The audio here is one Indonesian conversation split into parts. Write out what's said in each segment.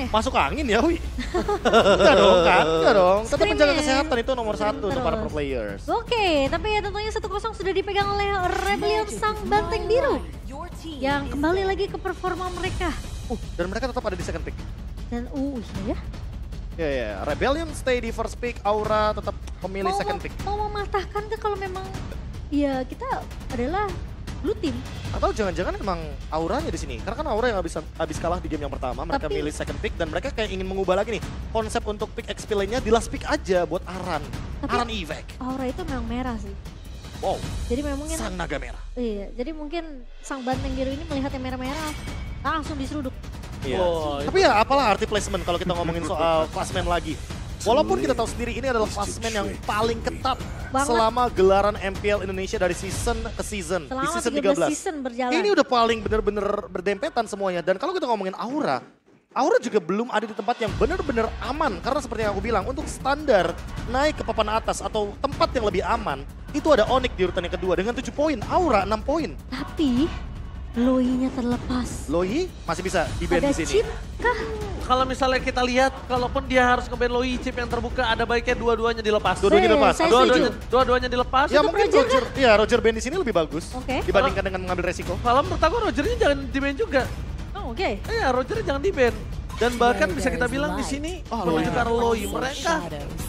ya? Masuk angin ya, Wi. Enggak dong kan, enggak dong. Tetap Scream menjaga ya. kesehatan itu nomor satu untuk para pro Terus. players. Oke, tapi ya tentunya 1-0 sudah dipegang oleh Rebellion sang banteng biru. Yang kembali lagi ke performa mereka. Dan mereka tetap ada di second pick. Dan iya ya. Ya, Rebellion stay di first pick, Aura tetap memilih second pick. Mau mematahkan ke kalau memang ya kita adalah blue team. Atau jangan-jangan emang auranya di sini. Karena kan aura yang habis kalah di game yang pertama, mereka Tapi- milih second pick dan mereka kayak ingin mengubah lagi nih konsep untuk pick XP lane-nya di last pick aja buat Aran. Tapi- Aran Evac. Aura itu memang merah sih. Wow, Jadi memang mungkin sang naga merah. iya, jadi mungkin sang banteng biru ini melihat yang merah-merah langsung diseruduk. Iya. Wow, Tapi ya apalah arti placement kalau kita ngomongin soal klasmen lagi. Walaupun kita tahu sendiri ini adalah klasmen yang paling ketat Banget. selama gelaran MPL Indonesia dari season ke season. Di Selama season 13 13. season berjalan. Ini udah paling bener-bener berdempetan semuanya. Dan kalau kita ngomongin Aura, Aura juga belum ada di tempat yang bener-bener aman. Karena seperti yang aku bilang, untuk standar naik ke papan atas atau tempat yang lebih aman, itu ada Onyx di urutan yang kedua dengan 7 poin, Aura 6 poin. Tapi Loi-nya terlepas. Loi masih bisa di-ban Ada di sini. chip kah? kalau misalnya kita lihat, kalaupun dia harus nge-ban Loi chip yang terbuka, ada baiknya dua-duanya dilepas. Dua-duanya dilepas. Saya Dua-duanya setuju. dua-duanya dilepas. Ya Untuk mungkin Roger Roger ban di sini lebih bagus Oke. dibandingkan dengan mengambil resiko. Kalau menurut aku Rogernya jangan di-ban juga. Oh, oke. Iya, Rogernya jangan di-ban. Dan bahkan bisa kita bilang di sini menunjukkan Loi. Mereka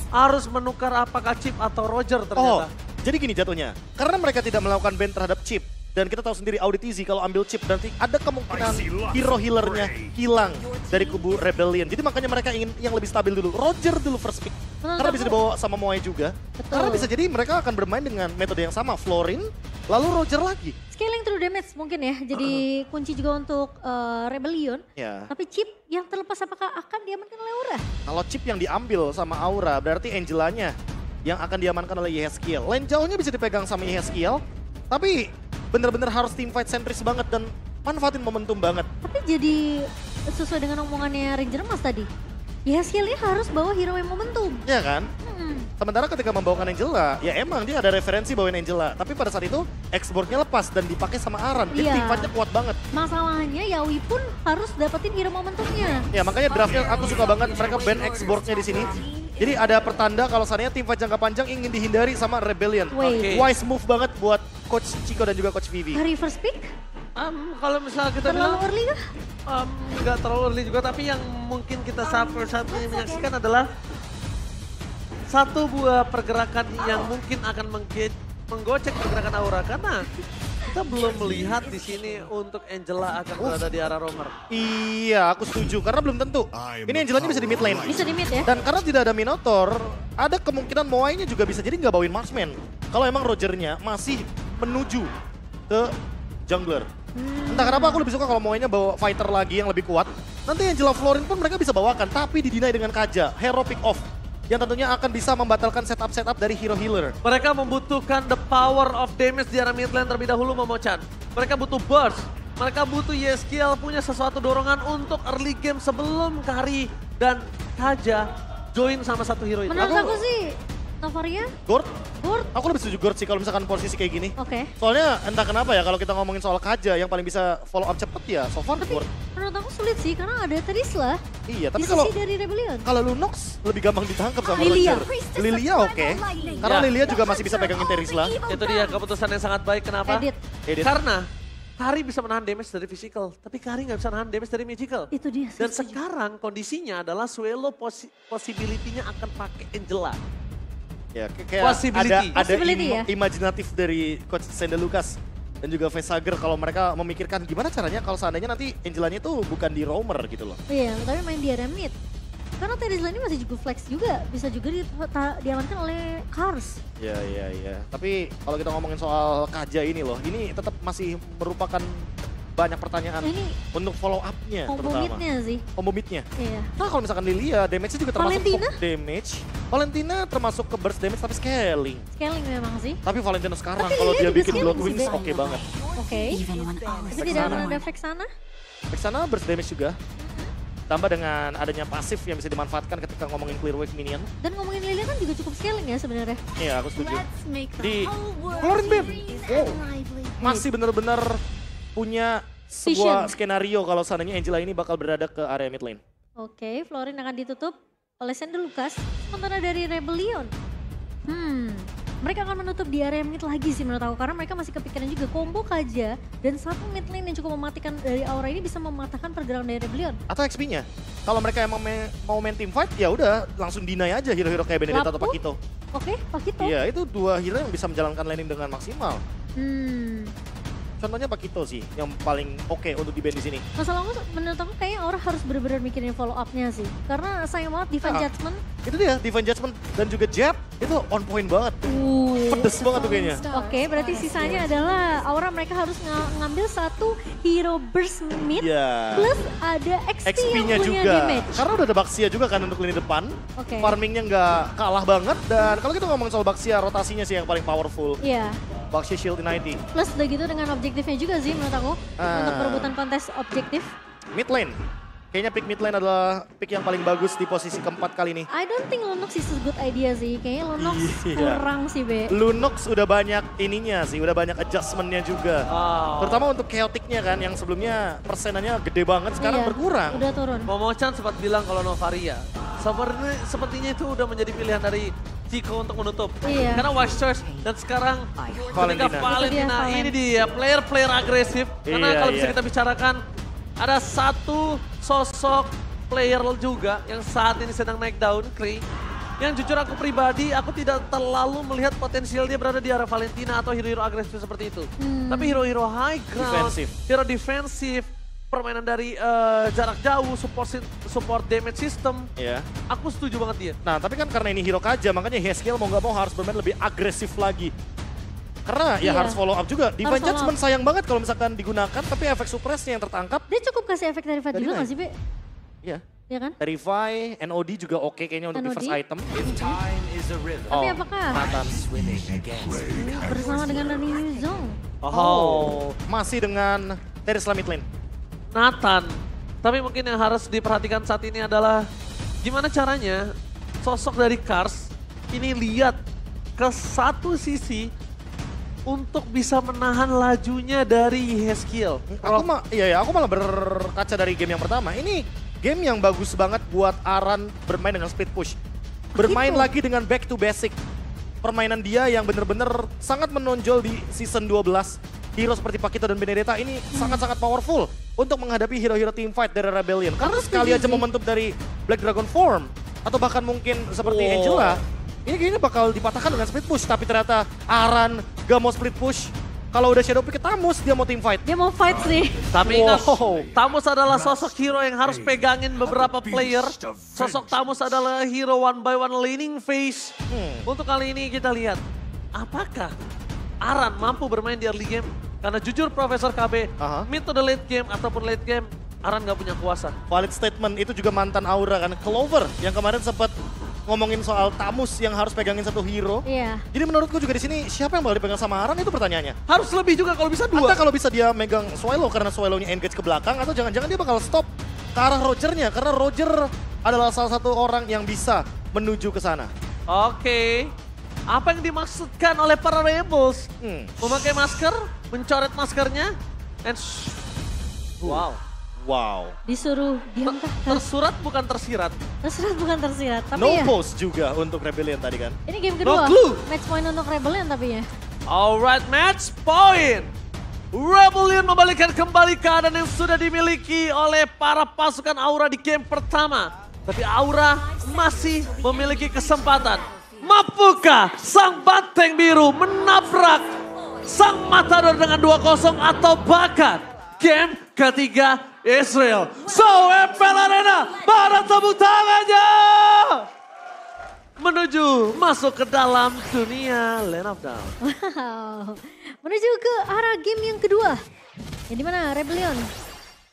harus menukar apakah chip atau Roger Oh, ternyata. jadi gini jatuhnya. Karena mereka tidak melakukan ban terhadap chip. Dan kita tahu sendiri Audit Easy kalau ambil chip nanti ada kemungkinan hero healernya hilang dari kubu Rebellion. Jadi makanya mereka ingin yang lebih stabil dulu. Roger dulu first pick. Karena bisa dibawa sama Moe juga. Betul. Karena bisa jadi mereka akan bermain dengan metode yang sama. Florin, lalu Roger lagi. Scaling through damage mungkin ya. Jadi kunci juga untuk Rebellion. Ya. Tapi chip yang terlepas apakah akan diamankan oleh Aura? Kalau chip yang diambil sama Aura berarti Angelanya yang akan diamankan oleh Yehezkiel. Lane jauhnya bisa dipegang sama Yehezkiel. Tapi bener-bener harus team fight sentris banget dan manfaatin momentum banget. Tapi jadi sesuai dengan omongannya Ranger Mas tadi. Ya skillnya harus bawa hero yang momentum. Ya kan? Hmm. Sementara ketika membawakan Angela, ya emang dia ada referensi bawain Angela. Tapi pada saat itu, X-boardnya lepas dan dipakai sama Aran. Jadi Iya. team fight-nya kuat banget. Masalahnya Yawi pun harus dapetin hero momentumnya. Ya makanya draftnya aku suka banget mereka ban X-boardnya di sini. Jadi ada pertanda kalau seandainya team fight jangka panjang ingin dihindari sama Rebellion. Wait. Oke. Wise move banget buat Coach Chico dan juga Coach Vivi. Hari first pick Kalau misalnya kita terlalu bilang early kah? nggak terlalu early juga, tapi yang mungkin kita saat ini menyaksikan adalah satu buah pergerakan yang mungkin akan menggocek pergerakan Aura, karena kita belum melihat di sini untuk Angela akan berada di arah Romer. Iya, aku setuju karena belum tentu. Ini Angelanya bisa di mid lane. Bisa di mid ya? Dan karena tidak ada Minotaur, ada kemungkinan Moai-nya juga bisa jadi nggak bawain Marksman. Kalau emang Rogernya masih menuju ke jungler. Entah kenapa aku lebih suka kalau Moai-nya bawa fighter lagi yang lebih kuat. Nanti Angela Florin pun mereka bisa bawakan, tapi didinai dengan Kaja, hero pick off. Yang tentunya akan bisa membatalkan setup-setup dari hero healer. Mereka membutuhkan the power of damage di arah mid lane terlebih dahulu, Momochan. Mereka butuh burst. Mereka butuh Yezkiel punya sesuatu dorongan untuk early game sebelum Kari dan Kaja join sama satu hero itu. Menurut aku sih Novaria, Gord, Gord, aku lebih setuju Gord sih kalau misalkan posisi kayak gini. oke. Soalnya entah kenapa ya kalau kita ngomongin soal Kaja yang paling bisa follow up cepet ya so far Gord. Menurut aku sulit sih karena ada Trisla Iya, di tapi kalau sisi dari Rebellion. kalau Lunox lebih gampang ditangkap sama Lilia. Roger. Lilia oke. Karena Ya. Lilia juga masih bisa pegang Interisla. Itu dia keputusan yang sangat baik. Kenapa? Edit. Edit. Karena Kari bisa menahan damage dari physical, tapi Kari nggak bisa menahan damage dari magical. Itu dia. Dan setuju. sekarang kondisinya adalah Suelo possibility-nya akan pakai Angela. Ya, kayak Possibility. ada Possibility ya? imajinatif dari Coach Senda Lucas dan juga Vesager kalau mereka memikirkan gimana caranya kalau seandainya nanti Angelanya itu bukan di roamer gitu loh. Iya, tapi main di area mid. Karena Trisla ini masih juga flex juga, bisa juga diamankan oleh Kars. Iya, iya, iya. Tapi kalau kita ngomongin soal Kaja ini loh, ini tetap masih merupakan banyak pertanyaan Nah, ini untuk follow up-nya combo terutama. mid-nya sih. Combo mid-nya. Iya. Nah kalau misalkan Lilia, damage-nya juga termasuk Valentina? hook damage. Valentina termasuk ke burst damage tapi scaling. Scaling memang sih. Tapi Valentina sekarang Tapi kalau Lilia dia juga bikin scaling Blood sih, Wings Beb. oke banget. Oke. Tapi tidak akan ada efek sana. Ke sana burst damage juga. Tambah dengan adanya pasif yang bisa dimanfaatkan ketika ngomongin clear wave minion. Dan ngomongin Lilia kan juga cukup scaling ya sebenarnya. Iya aku setuju. Di Florin Florin Beam. Masih benar-benar punya sebuah skenario kalau seandainya Angela ini bakal berada ke area mid lane. Oke, Florin akan ditutup oleh Sandal Lucas. Sementara dari Rebellion. Mereka akan menutup di area mid lagi sih menurut aku. Karena mereka masih kepikiran juga combo Kaja. Dan satu mid lane yang cukup mematikan dari Aura ini bisa mematahkan pergerakan dari Rebellion. Atau XP-nya. Kalau mereka emang mau main team fight, ya udah langsung deny aja hero-hero kayak Benedetta atau Pakito. Oke, Pakito. Iya, itu dua hero yang bisa menjalankan laning dengan maksimal. Contohnya Pakito sih, yang paling oke untuk di band di sini. Masalah aku menurut aku kayaknya Aura harus benar-benar mikirin follow up-nya sih. Karena sayang banget Divine Judgment. Itu dia, Divine Judgment dan juga Jab itu on point banget. Pedes banget tuh kayaknya. Oke, berarti sisanya adalah Aura mereka harus ngambil satu hero burst mid. Plus ada XP-nya yang punya juga. damage. Karena udah ada Baxia juga kan untuk lini depan. Oke. Farmingnya nggak kalah banget. Dan kalau kita ngomongin soal Baxia, rotasinya sih yang paling powerful. Iya. Baxia Shield United. Plus udah gitu dengan objektifnya juga sih menurut aku. Untuk perebutan kontes objektif. Mid lane. Kayaknya pick mid lane adalah pick yang paling bagus di posisi keempat kali ini. I don't think Lunox is a good idea sih. Kayaknya Lunox kurang sih, Be. Lunox udah banyak ininya sih, udah banyak adjustmentnya juga. Terutama untuk chaoticnya kan, yang sebelumnya persenannya gede banget, sekarang berkurang. Udah turun. Momochan sempat bilang kalau Novaria. Sepertinya itu udah menjadi pilihan dari Chico untuk menutup. Iya. Karena Wise Choice dan sekarang ketika Valentina ini dia player-player agresif. Karena kalau bisa kita bicarakan ada satu sosok player juga yang saat ini sedang naik daun, Kree. Yang jujur aku pribadi, aku tidak terlalu melihat potensial dia berada di arah Valentina atau hero-hero agresif seperti itu. Tapi hero-hero high ground, hero defensif, permainan dari jarak jauh, support damage system. Aku setuju banget dia. Nah tapi kan karena ini hero Kaja, makanya Haskill mau gak mau harus bermain lebih agresif lagi. Karena ya harus follow up juga. Divine Judgment sayang banget kalau misalkan digunakan, tapi efek suppressnya yang tertangkap. Dia cukup kasih efek dari juga gak sih, Be? Iya. Iya kan? Verify, NOD juga oke kayaknya untuk di first item. Tapi apakah bersama dengan Rani Yuzong? Masih dengan Terisla mid lane. Nathan. Tapi mungkin yang harus diperhatikan saat ini adalah gimana caranya sosok dari Kars ini lihat ke satu sisi untuk bisa menahan lajunya dari Haskill. Aku malah berkaca dari game yang pertama. Ini game yang bagus banget buat Aran bermain dengan split push. Bermain lagi dengan back to basic. Permainan dia yang bener-bener sangat menonjol di season 12. Hero seperti Pakito dan Benedetta ini sangat-sangat powerful untuk menghadapi hero-hero team fight dari Rebellion. Karena sekali aja momentum dari Black Dragon Form, atau bahkan mungkin seperti Angela, ini kayaknya bakal dipatahkan dengan split push. Tapi ternyata Aran gak mau split push. Kalau udah Shadow Pick ke Tamus, dia mau team fight. Dia mau fight sih. Tapi ingat, Tamus adalah sosok hero yang harus pegangin beberapa player. Sosok Tamus adalah hero one by one laning phase. Untuk kali ini kita lihat, apakah Aran mampu bermain di early game? Karena jujur Profesor KB, mid to the late game ataupun late game, Aran gak punya kuasa. Valid statement, itu juga mantan Aura kan. Clover yang kemarin sempat ngomongin soal Tamus yang harus pegangin satu hero. Jadi menurutku juga di sini siapa yang bakal dipegang sama Aran itu pertanyaannya. Harus lebih juga kalau bisa dua. Atau kalau bisa dia megang Swallow karena Swallow-nya engage ke belakang, atau jangan-jangan dia bakal stop ke arah Roger-nya karena Roger adalah salah satu orang yang bisa menuju ke sana. Oke. Apa yang dimaksudkan oleh para Rebels? Memakai masker, mencoret maskernya, and wow. Disuruh diangkat. Tersurat bukan tersirat. Tersurat bukan tersirat. Tapi no post juga untuk Rebellion tadi kan. Ini game kedua. Match point untuk Rebellion tapi ya. Alright, match point. Rebellion membalikkan kembali keadaan yang sudah dimiliki oleh para pasukan Aura di game pertama. Tapi Aura masih memiliki kesempatan. Mampukah sang Banteng Biru menabrak sang Matador dengan 2-0 atau bahkan game ketiga Israel? So, MPL Arena, para tepuk tangannya! Menuju masuk ke dalam dunia Land of Dawn. Wow, menuju ke arah game yang kedua. Yang dimana Rebellion,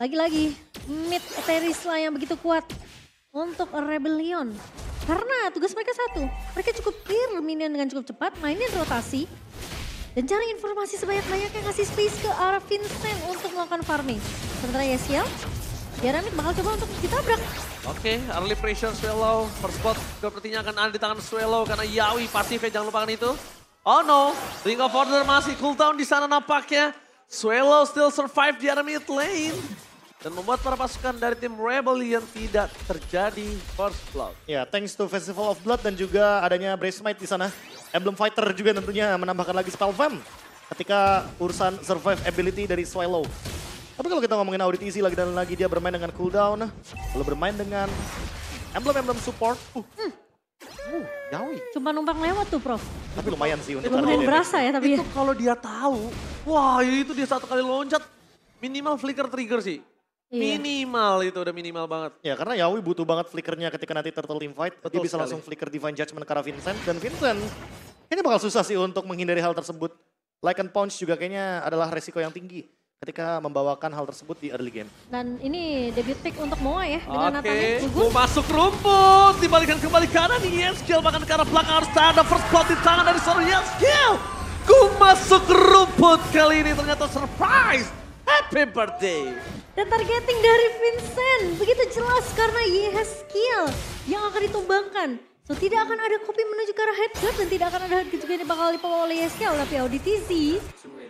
lagi-lagi mid Terisla yang begitu kuat untuk Rebellion. Karena tugas mereka satu, mereka cukup clear minion dengan cukup cepat, mainin rotasi, dan cari informasi sebanyak-banyaknya ngasih space ke arah Vincent untuk melakukan farming. Sementara Yesiel, Yaramit bakal coba untuk ditabrak. Oke, early pressure Swallow, first spot sepertinya akan ada di tangan Swallow karena Yawi pasifnya, jangan lupakan itu. Oh no, Ring of Order masih cooldown di sana nampaknya. Swallow still survive di arah mid lane. dan membuat para pasukan dari tim Rebellion tidak terjadi first blood. Ya, thanks to Festival of Blood dan juga adanya Brace Might di sana. Emblem Fighter juga tentunya menambahkan lagi Spell Fam ketika urusan survive ability dari Swallow. Tapi kalau kita ngomongin Audit Easy lagi dan lagi dia bermain dengan cooldown, lalu bermain dengan emblem-emblem support. Yawi. Cuma numpang lewat tuh, Prof. Tapi lumayan sih untuk Lumayan target berasa ya tapi Itu kalau dia tahu, wah itu dia satu kali loncat, minimal flicker trigger sih. Iya. Minimal itu udah minimal banget. Ya karena Yawi butuh banget flickernya ketika nanti Turtle Team Fight. Dia Betul bisa sekali. langsung flicker Divine Judgment ke arah Vincent. Dan Vincent kayaknya bakal susah sih untuk menghindari hal tersebut. Lycan Punch juga kayaknya adalah resiko yang tinggi ketika membawakan hal tersebut di early game. Dan ini debut pick untuk Moa ya dengan Natanya Oke, gugur. masuk rumput, dibalikan kembali kanan nih Yeskil, bahkan ke arah belakang harus ada first blood di tangan dari seorang Yeskil. Masuk rumput kali ini ternyata surprise. Happy birthday. Dan targeting dari Vincent begitu jelas karena Yehezkiel yang akan ditumbangkan. So tidak akan ada kopi menuju ke arah headguard dan tidak akan ada headguard juga yang bakal dibawa oleh Yehezkiel. Tapi Auditizi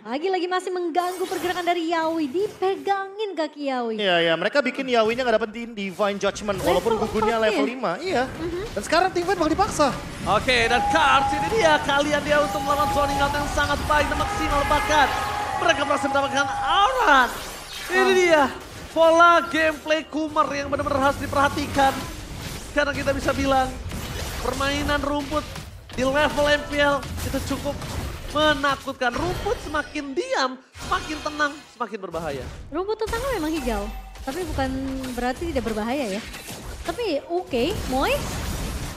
lagi-lagi masih mengganggu pergerakan dari Yawi. Dipegangin kaki Yawi. Iya, mereka bikin Yawinya gak dapetin Divine Judgment walaupun Level gugurnya 4 level ya? 5. Iya, dan sekarang Team Fight bakal dipaksa. Oke, dan Cards ini dia kalian dia untuk melawan zoning out yang sangat baik dan maksimal, bahkan mereka berhasil mendapatkan Auran. Ini dia pola gameplay Kumar yang benar-benar harus diperhatikan. Karena kita bisa bilang permainan rumput di level MPL itu cukup menakutkan. Rumput semakin diam, semakin tenang, semakin berbahaya. Rumput tetangga memang hijau. Tapi bukan berarti tidak berbahaya ya. Tapi oke, Moy.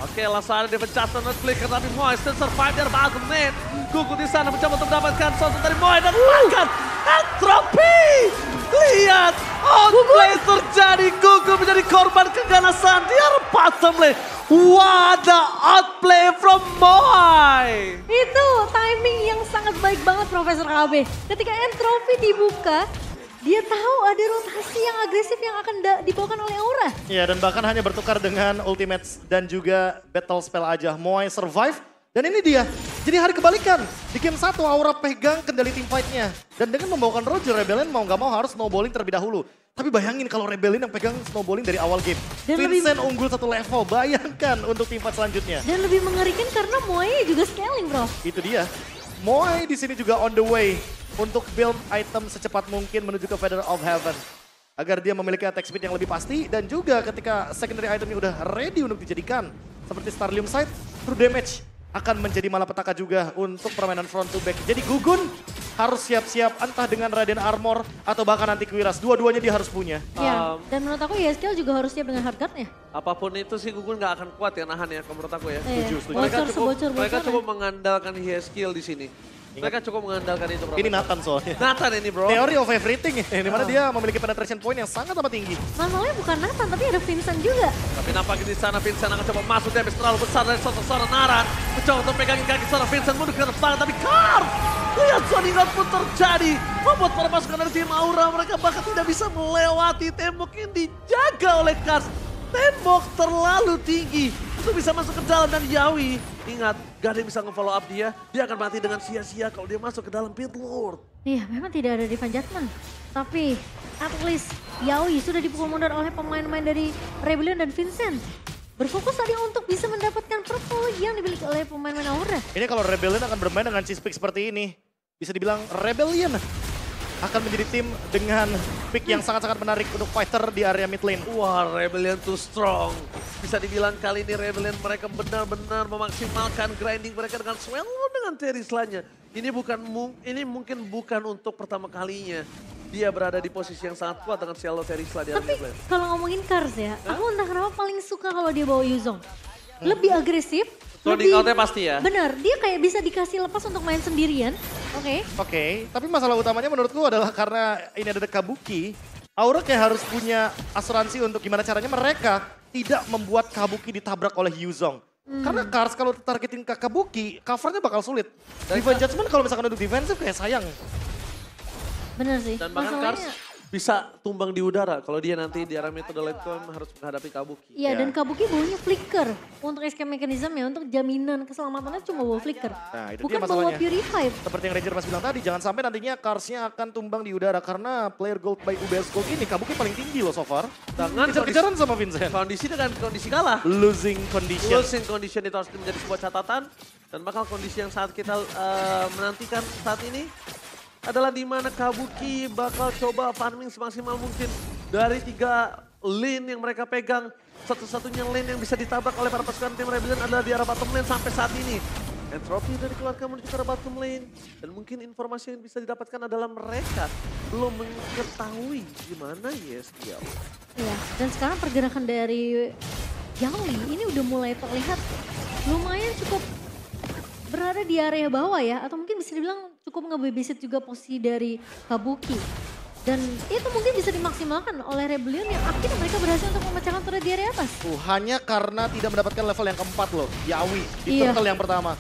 Oke, langsung ada di pencatan flicker tapi Moy still survive dari bottom lane. Gugu di sana mencoba untuk mendapatkan shot dari Moy dan bahkan Entropy. Lihat, outplay terjadi. Gugu menjadi korban keganasan di arah bottom lane. What the outplay from Moy. Itu timing yang sangat baik banget Profesor KB. Ketika Entropy dibuka, dia tahu ada rotasi yang agresif yang akan dibawakan oleh Aura. Iya, dan bahkan hanya bertukar dengan ultimates dan juga battle spell aja. Moai survive, dan ini dia. Jadi hari kebalikan. Di game 1 Aura pegang kendali team fight-nya. Dan dengan membawakan Roger, Rebellion mau gak mau harus snowballing terlebih dahulu. Tapi bayangin kalau Rebellion yang pegang snowballing dari awal game. Dan Vincent unggul 1 level, bayangkan untuk team fight selanjutnya. Dan lebih mengerikan karena Moy juga scaling bro. Itu dia. Moai di sini juga on the way untuk build item secepat mungkin menuju ke Feather of Heaven. Agar dia memiliki attack speed yang lebih pasti dan juga ketika secondary itemnya udah ready untuk dijadikan. Seperti Starlium Sight, true damage akan menjadi malapetaka juga untuk permainan front to back. Jadi Gugun harus siap-siap entah dengan Radiant Armor atau bahkan nanti Antiquiras. Dua-duanya dia harus punya. Ya, dan menurut aku Yeskil juga harus siap dengan hard guard-nya. Apapun itu sih Gugun gak akan kuat ya nahan ya, kalau menurut aku ya. Iya. setuju. Mereka cukup mengandalkan his skill di sini. Mereka cukup mengandalkan itu. Ini Nathan soalnya. Nathan ini bro. Theory of everything ya, dimana dia memiliki penetration point yang sangat amat tinggi. Masalahnya bukan Nathan tapi ada Vincent juga. Tapi nampaknya di sana Vincent akan coba masuk, dia habis terlalu besar dari seorang Naran. Mencoba untuk pegangin kaki seorang Vincent mundur ke depan, tapi Carl! Lihat zoning out pun terjadi. Membuat para pasukan dari tim Aura mereka bahkan tidak bisa melewati tembok yang dijaga oleh Cars. Tembok terlalu tinggi untuk bisa masuk ke dalam dan Yawi. Ingat, gak ada yang bisa nge-follow up dia. Dia akan mati dengan sia-sia kalau dia masuk ke dalam Pit Lord. Iya, memang tidak ada Divine Judgment. Tapi at least Yawi sudah dipukul mundur oleh pemain-pemain dari Rebellion dan Vincent. Berfokus tadi untuk bisa mendapatkan purple yang dimiliki oleh pemain-pemain Aura. Ini kalau Rebellion akan bermain dengan cheese pick seperti ini. Bisa dibilang Rebellion akan menjadi tim dengan pick yang sangat-sangat menarik untuk fighter di area mid lane. Wah, Rebellion too strong. Bisa dibilang kali ini Rebellion mereka benar-benar memaksimalkan grinding mereka dengan Swallow dengan Terisla-nya. Ini mungkin bukan untuk pertama kalinya dia berada di posisi yang sangat kuat dengan Swallow Terisla di Tapi area kalau ngomongin Cars ya, aku entah kenapa paling suka kalau dia bawa Yuzong. Lebih agresif. Zoning out-nya pasti ya. Benar, dia kayak bisa dikasih lepas untuk main sendirian. Oke. Tapi masalah utamanya menurutku adalah karena ini ada Kabuki. Aura kayak harus punya asuransi untuk gimana caranya mereka tidak membuat Kabuki ditabrak oleh Yuzong. Karena Cars kalau targetin ke Kabuki, covernya bakal sulit. Divine Judgment kalau misalkan untuk defensif kayak sayang. Bener sih. Dan bahkan Masalahnya, bisa tumbang di udara kalau dia nanti di arah metode late game harus menghadapi Kabuki. Iya, Ya. dan Kabuki bawanya flicker. Untuk escape mechanism ya, untuk jaminan keselamatannya cuma bawa flicker. Nah, itu Bukan dia bawa masalahnya. purify. Seperti yang Ranger Mas bilang tadi, jangan sampai nantinya Karsnya akan tumbang di udara karena player gold by UBS Gold ini Kabuki paling tinggi loh so far. Dengan Kejar-kejaran sama Vincent. kondisi dengan kondisi kalah. Losing condition. Losing condition itu harus menjadi sebuah catatan dan bakal kondisi yang saat kita menantikan saat ini adalah di mana Kabuki bakal coba farming semaksimal mungkin dari 3 lane yang mereka pegang. Satu-satunya lane yang bisa ditabrak oleh para pasukan tim Rebellion adalah di arah bottom lane sampai saat ini. Entropy dari keluarga menuju ke arah bottom lane. Dan mungkin informasi yang bisa didapatkan adalah mereka belum mengetahui gimana YSGL. Iya, dan sekarang pergerakan dari Yaoi ini udah mulai terlihat lumayan cukup berada di area bawah ya. Atau mungkin bisa dibilang cukup ngebabysit juga posisi dari Kabuki. Dan itu mungkin bisa dimaksimalkan oleh Rebellion yang akhirnya mereka berhasil untuk memecahkan turret di area atas. Hanya karena tidak mendapatkan level yang keempat loh, Yawi di Iya. turtle yang pertama.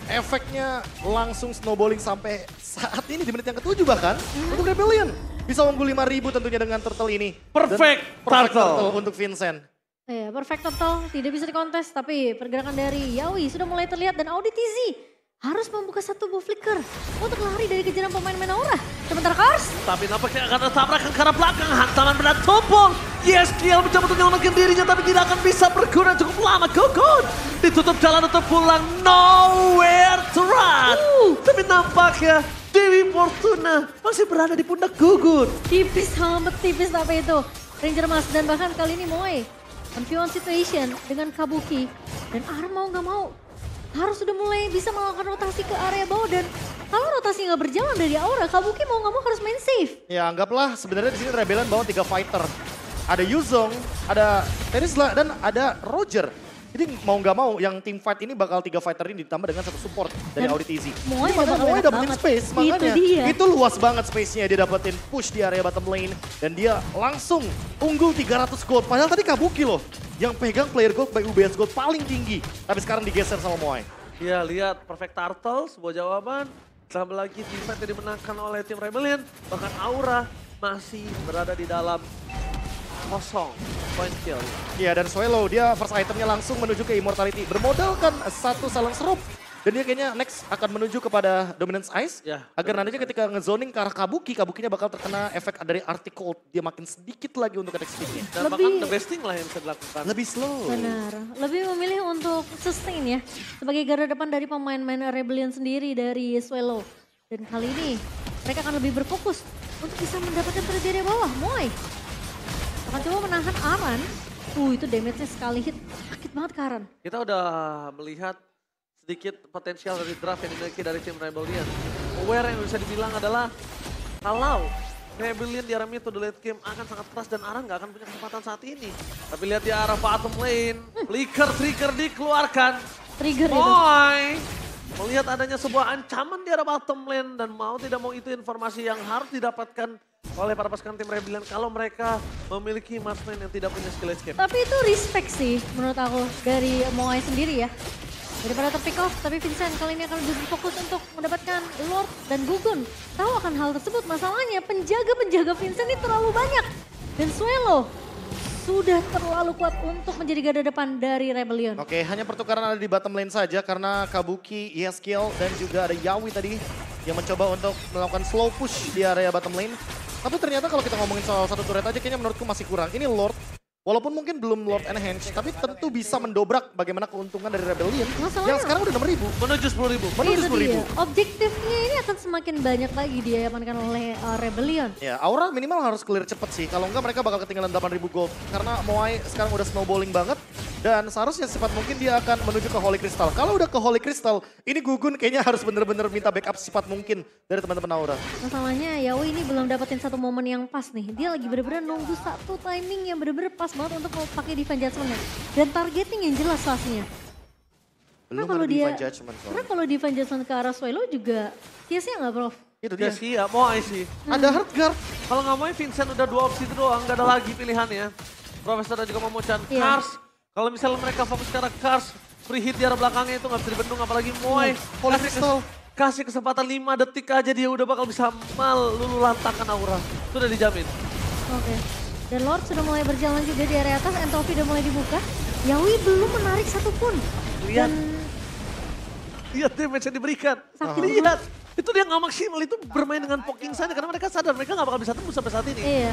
Efeknya langsung snowballing sampai saat ini di menit yang ke-7 bahkan untuk Rebellion. Bisa unggul 5.000 tentunya dengan turtle ini. Perfect Dan turtle. untuk Vincent. Iya, perfect total tidak bisa dikontes. Tapi pergerakan dari Yaoi sudah mulai terlihat dan Auditizi harus membuka satu buff flicker untuk lari dari kejaran pemain-pemain Aura. Sementara Kars, Tapi nampaknya akan ada tabrakan ke arah belakang. Hantaman berat tumpul. YSGL mencoba untuk menyelamatkan dirinya tapi tidak akan bisa berguna cukup lama. Gugun ditutup jalan untuk pulang. Nowhere to run. Tapi nampaknya Dewi Fortuna masih berada di pundak Gugun. tipis amat tipis tapi itu. Ranger Mas dan bahkan kali ini Moe. Confusion situation dengan Kabuki. Dan Aram mau gak mau harus sudah mulai bisa melakukan rotasi ke area bawah. Dan kalau rotasi nggak berjalan dari Aura, Kabuki mau nggak mau harus main safe. Ya anggaplah sebenarnya di sini Rebellion bawa 3 fighter. Ada Yuzong, ada Terisla, dan ada Roger. Jadi mau nggak mau yang team fight ini bakal 3 fighter ini ditambah dengan 1 support dari Dan Audit Easy. Moe Jadi udah makanya bakal Moe enak dapetin banget. space, Itu makanya dia. itu luas banget space-nya. Dia dapetin push di area bottom lane dan dia langsung unggul 300 gold. Padahal tadi Kabuki loh yang pegang player gold by UBS Gold paling tinggi. Tapi sekarang digeser sama Moe. Ya lihat perfect turtle sebuah jawaban. Tambah lagi team fight yang dimenangkan oleh tim Rebellion. Bahkan Aura masih berada di dalam kosong. Point kill. Iya dan Swallow dia first itemnya langsung menuju ke Immortality. Bermodalkan 1 salang serup. Dan dia kayaknya next akan menuju kepada Dominance Ice. Ya, Agar Dominance nantinya ketika ngezoning ke arah Kabuki, Kabukinya bakal terkena efek dari Arctic Cold. Dia makin sedikit lagi untuk attack speed-nya. Dan Lebih- bahkan the best thing lah yang bisa dilakukan. Lebih slow. Benar, lebih memilih untuk sustain ya. Sebagai garda depan dari pemain-pemain Rebellion sendiri dari Swallow. Dan kali ini mereka akan lebih berfokus untuk bisa mendapatkan turret di area bawah. Moe akan coba menahan Aran. Itu damage-nya sekali hit, sakit banget ke Aran. Kita udah melihat sedikit potensial dari draft yang dimiliki dari tim Rebellion. Aware yang bisa dibilang adalah kalau Rebellion di arah mid to the late game akan sangat keras dan Aran nggak akan punya kesempatan saat ini. Tapi lihat di arah bottom lane, flicker trigger dikeluarkan. Trigger itu. Moy melihat adanya sebuah ancaman di arah bottom lane dan mau tidak mau itu informasi yang harus didapatkan oleh para pasukan tim Rebellion kalau mereka memiliki marksman yang tidak punya skill escape. Tapi itu respect sih menurut aku dari Moe sendiri ya. Daripada terpick off, tapi Vincent kali ini akan lebih berfokus untuk mendapatkan Lord dan Gugun. Tahu akan hal tersebut, masalahnya penjaga-penjaga Vincent ini terlalu banyak. Dan Swallow sudah terlalu kuat untuk menjadi garda depan dari Rebellion. Oke, hanya pertukaran ada di bottom lane saja karena Kabuki, YSGL, dan juga ada Yawi tadi yang mencoba untuk melakukan slow push di area bottom lane. Tapi ternyata kalau kita ngomongin soal satu turret aja kayaknya menurutku masih kurang. Ini Lord, walaupun mungkin belum Lord Enhance, tapi tentu bisa mendobrak bagaimana keuntungan dari Rebellion. Masalahnya- Yang sekarang udah 6.000. Menuju 10.000. Menuju Itu 10.000. dia. Objektifnya ini akan semakin banyak lagi diamankan oleh Rebellion. Ya, Aura minimal harus clear cepet sih. Kalau enggak mereka bakal ketinggalan 8.000 gold. Karena Moai sekarang udah snowballing banget. Dan seharusnya secepat mungkin dia akan menuju ke Holy Crystal. Kalau udah ke Holy Crystal, ini Gugun kayaknya harus bener-bener minta backup secepat mungkin dari teman-teman Aura. Masalahnya Yaoi ini belum dapetin satu momen yang pas nih. Dia lagi bener-bener nunggu satu timing yang bener-bener pas banget untuk mau pakai Divine Judgment-nya. Dan targeting yang jelas pastinya. Belum kalau ada dia- Divine Judgment. Karena kalau Divine Judgment ke arah Swallow juga sia-sia nggak Prof? Itu Ya dia. sih ya, mau sih. Ada Heartguard. Kalau nggak mau Vincent udah 2 opsi itu doang, nggak ada lagi pilihannya. Profesor dan juga Momochan. Iya. Kars, kalau misalnya mereka fokus ke arah Kars, free hit di arah belakangnya itu nggak bisa dibendung apalagi Moy. Holy Crystal. Kasih kesempatan 5 detik aja dia udah bakal bisa melululantakan Aura. Itu udah dijamin. Oke. Dan Lord sudah mulai berjalan juga di area atas, Entropy udah mulai dibuka. Yawi belum menarik satupun. Lihat. Dan Lihat damage yang diberikan. Sakit Lihat. Itu dia nggak maksimal, itu bermain dengan poking saja karena mereka sadar mereka nggak bakal bisa tembus sampai saat ini. iya.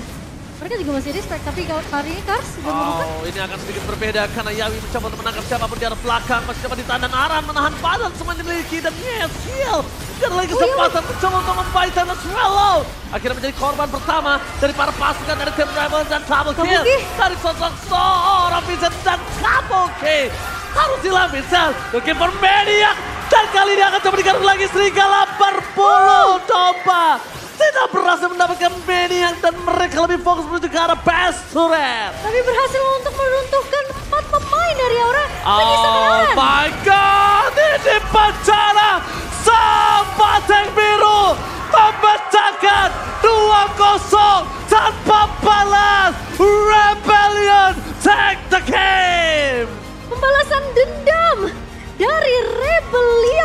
Mereka juga masih respect, tapi kalau kali ini Kars sudah membuka. Oh, ini akan sedikit berbeda karena Yawi mencoba untuk menangkap siapapun di arah belakang. Masih coba ditahan dan Aran menahan badan semuanya dimiliki. Dan yes, kill. Dia lagi kesempatan mencoba untuk membaitkan dan swallow. Akhirnya menjadi korban pertama dari para pasukan dari tim Rebel dan double kill. Dari sosok seorang Vincent dan double kill. Harus dilapiskan. Looking for Maniac. Dan kali ini akan coba digaruk lagi Serigala berpuluh domba. Tidak berhasil mendapatkan Maniac dan mereka lebih fokus menuju ke arah Best Turret. Tapi berhasil untuk meruntuhkan 4 pemain dari Aura. Oh my god, ini bencana. Sang Tank Biru memecahkan 2-0 tanpa balas. Rebellion take the game. Pembalasan dendam dari Rebellion.